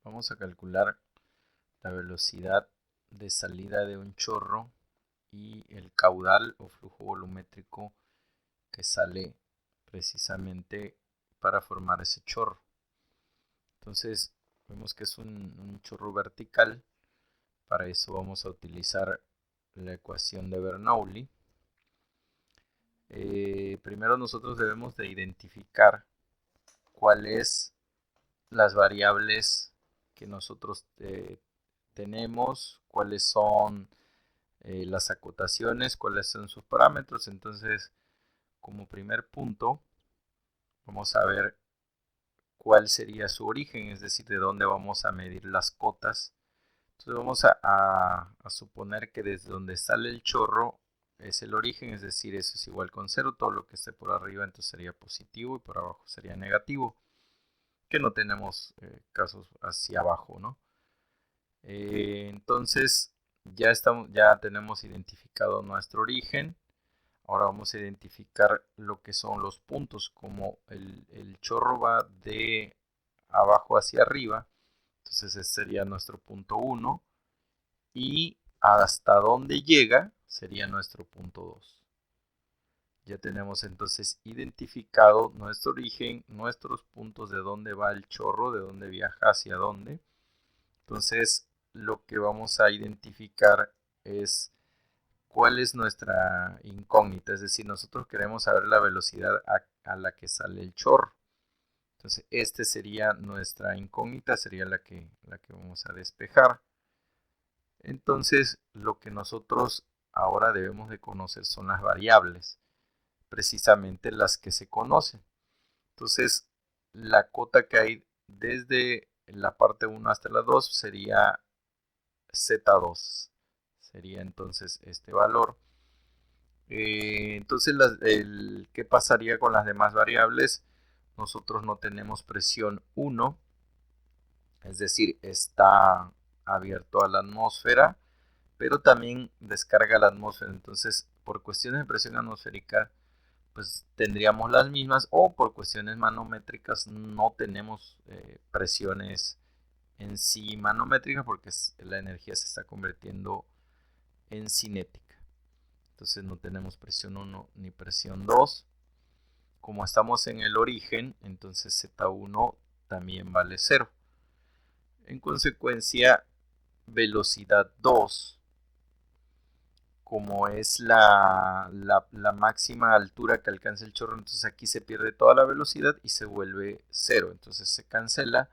Vamos a calcular la velocidad de salida de un chorro y el caudal o flujo volumétrico que sale precisamente para formar ese chorro. Entonces vemos que es un chorro vertical. Para eso vamos a utilizar la ecuación de Bernoulli. Primero nosotros debemos de identificar cuáles las variables que nosotros tenemos, cuáles son las acotaciones, cuáles son sus parámetros. Entonces, como primer punto, vamos a ver cuál sería su origen, es decir, de dónde vamos a medir las cotas. Entonces vamos a suponer que desde donde sale el chorro es el origen, es decir, eso es igual con cero, todo lo que esté por arriba entonces sería positivo y por abajo sería negativo, que no tenemos casos hacia abajo, ¿no? Entonces ya tenemos identificado nuestro origen. Ahora vamos a identificar lo que son los puntos, como el chorro va de abajo hacia arriba, entonces ese sería nuestro punto 1 y hasta dónde llega sería nuestro punto 2. Ya tenemos entonces identificado nuestro origen, nuestros puntos de dónde va el chorro, de dónde viaja, hacia dónde. Entonces lo que vamos a identificar es cuál es nuestra incógnita, es decir, nosotros queremos saber la velocidad a la que sale el chorro. Entonces, este sería nuestra incógnita, sería la que vamos a despejar. Entonces, lo que nosotros ahora debemos de conocer son las variables, precisamente las que se conocen. Entonces, la cota que hay desde la parte 1 hasta la 2 sería Z2. Sería entonces este valor. Entonces, ¿qué pasaría con las demás variables? Nosotros no tenemos presión 1, es decir, está abierto a la atmósfera, pero también descarga la atmósfera. Entonces, por cuestiones de presión atmosférica, pues tendríamos las mismas, o por cuestiones manométricas no tenemos presiones en sí manométricas porque la energía se está convirtiendo en cinética. Entonces no tenemos presión 1 ni presión 2. Como estamos en el origen, entonces Z1 también vale 0. En consecuencia, velocidad 2, como es la máxima altura que alcanza el chorro, entonces aquí se pierde toda la velocidad y se vuelve 0. Entonces se cancela.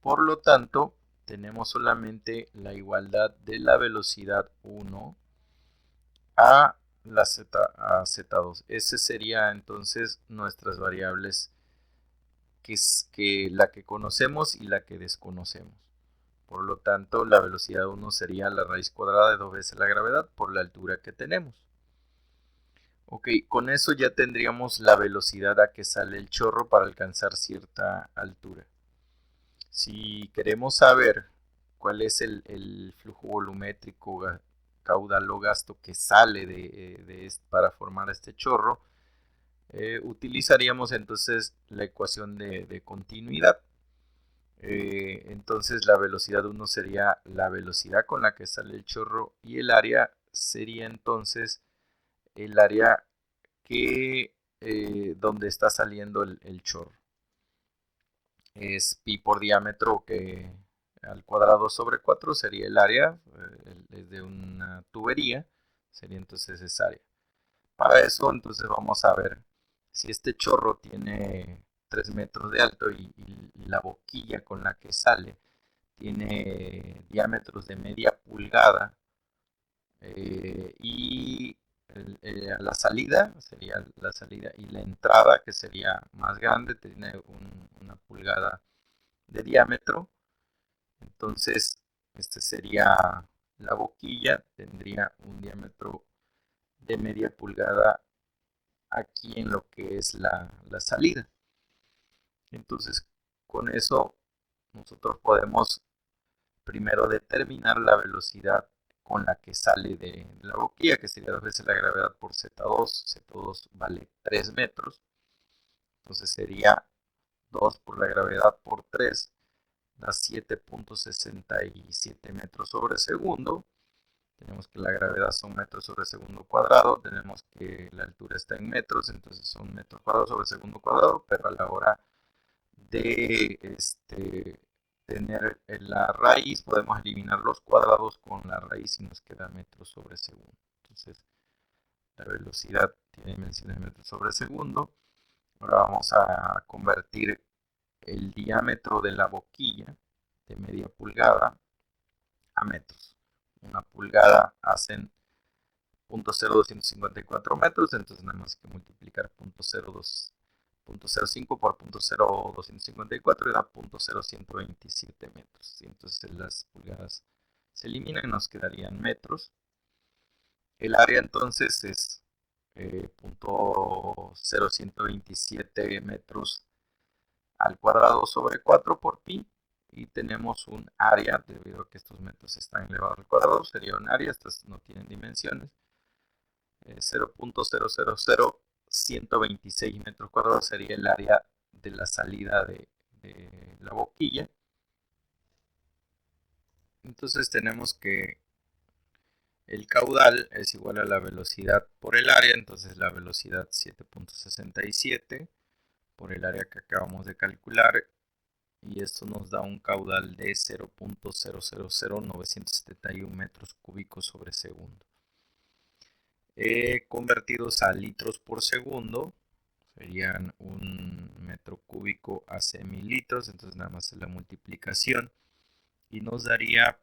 Por lo tanto, tenemos solamente la igualdad de la velocidad 1 a Z2. Ese sería entonces nuestras variables, que es la que conocemos y la que desconocemos. Por lo tanto, la velocidad 1 sería la raíz cuadrada de 2 veces la gravedad por la altura que tenemos. Ok, con eso ya tendríamos la velocidad a que sale el chorro para alcanzar cierta altura. Si queremos saber cuál es el flujo volumétrico, caudal o gasto que sale para formar este chorro, utilizaríamos entonces la ecuación de continuidad. Entonces la velocidad 1 sería la velocidad con la que sale el chorro y el área sería entonces el área donde está saliendo el chorro. Es pi por diámetro, que al cuadrado sobre 4 sería el área de una tubería, sería entonces esa área. Para eso entonces vamos a ver si este chorro tiene 3 metros de alto y la boquilla con la que sale tiene diámetros de media pulgada, y la salida sería la salida, y la entrada, que sería más grande, tiene una pulgada de diámetro. Entonces este sería la boquilla, tendría un diámetro de media pulgada aquí en lo que es la salida. Entonces, con eso nosotros podemos primero determinar la velocidad con la que sale de la boquilla, que sería 2 veces la gravedad por Z2. Z2 vale 3 metros. Entonces sería 2 por la gravedad por 3, da 7.67 metros sobre segundo. Tenemos que la gravedad son metros sobre segundo cuadrado. Tenemos que la altura está en metros, entonces son metros cuadrados sobre segundo cuadrado, pero a la hora de tener la raíz, podemos eliminar los cuadrados con la raíz y nos queda metros sobre segundo. Entonces, la velocidad tiene dimensiones de metros sobre segundo. Ahora vamos a convertir el diámetro de la boquilla de media pulgada a metros. Una pulgada hacen 0.0254 metros, entonces nada más que multiplicar 0.05 por 0.0254 y da 0.0127 metros. Entonces las pulgadas se eliminan y nos quedarían metros. El área entonces es 0.0127 metros al cuadrado sobre 4 por pi, y tenemos un área, debido a que estos metros están elevados al cuadrado, sería un área, estas no tienen dimensiones, 0.000126 metros cuadrados sería el área de la salida de la boquilla. Entonces tenemos que el caudal es igual a la velocidad por el área, entonces la velocidad 7.67 por el área que acabamos de calcular, y esto nos da un caudal de 0.000971 metros cúbicos sobre segundo. Convertidos a litros por segundo, serían un metro cúbico hace 1000 litros, entonces nada más es la multiplicación y nos daría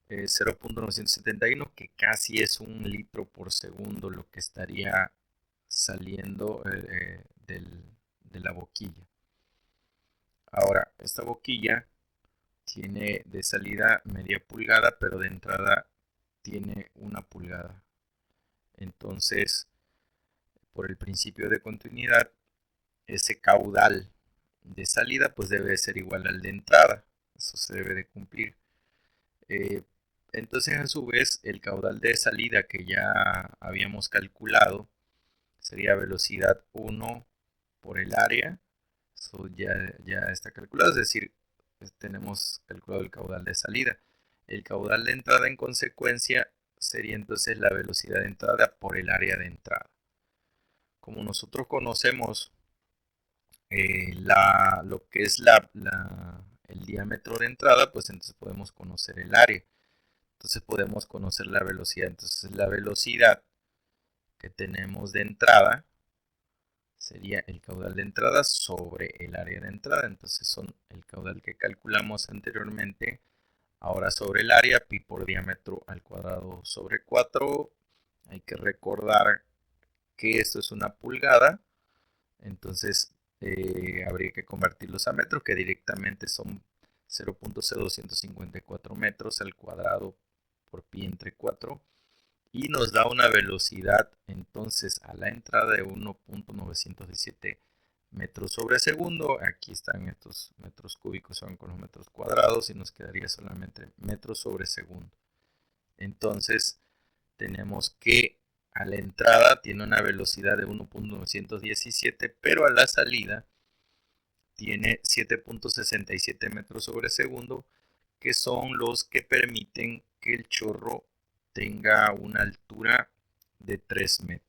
0.971, que casi es un litro por segundo lo que estaría saliendo de la boquilla. Ahora, esta boquilla tiene de salida media pulgada, pero de entrada tiene 1 pulgada. Entonces, por el principio de continuidad, ese caudal de salida pues debe ser igual al de entrada. Eso se debe de cumplir. Entonces, a su vez, el caudal de salida que ya habíamos calculado sería velocidad 1 por el área. Eso ya está calculado, es decir, tenemos calculado el caudal de salida. El caudal de entrada, en consecuencia, sería entonces la velocidad de entrada por el área de entrada. Como nosotros conocemos lo que es el diámetro de entrada, pues entonces podemos conocer el área. Entonces podemos conocer la velocidad. Entonces la velocidad que tenemos de entrada sería el caudal de entrada sobre el área de entrada. Entonces son el caudal que calculamos anteriormente, ahora sobre el área, pi por diámetro al cuadrado sobre 4. Hay que recordar que esto es 1 pulgada. Entonces habría que convertirlos a metros, que directamente son 0.0254 metros al cuadrado por pi entre 4, y nos da una velocidad entonces a la entrada de 1.917 metros sobre segundo. Aquí están estos metros cúbicos, son con los metros cuadrados y nos quedaría solamente metros sobre segundo. Entonces tenemos que a la entrada tiene una velocidad de 1.917, pero a la salida tiene 7.67 metros sobre segundo, que son los que permiten que el chorro tenga una altura de 3 metros.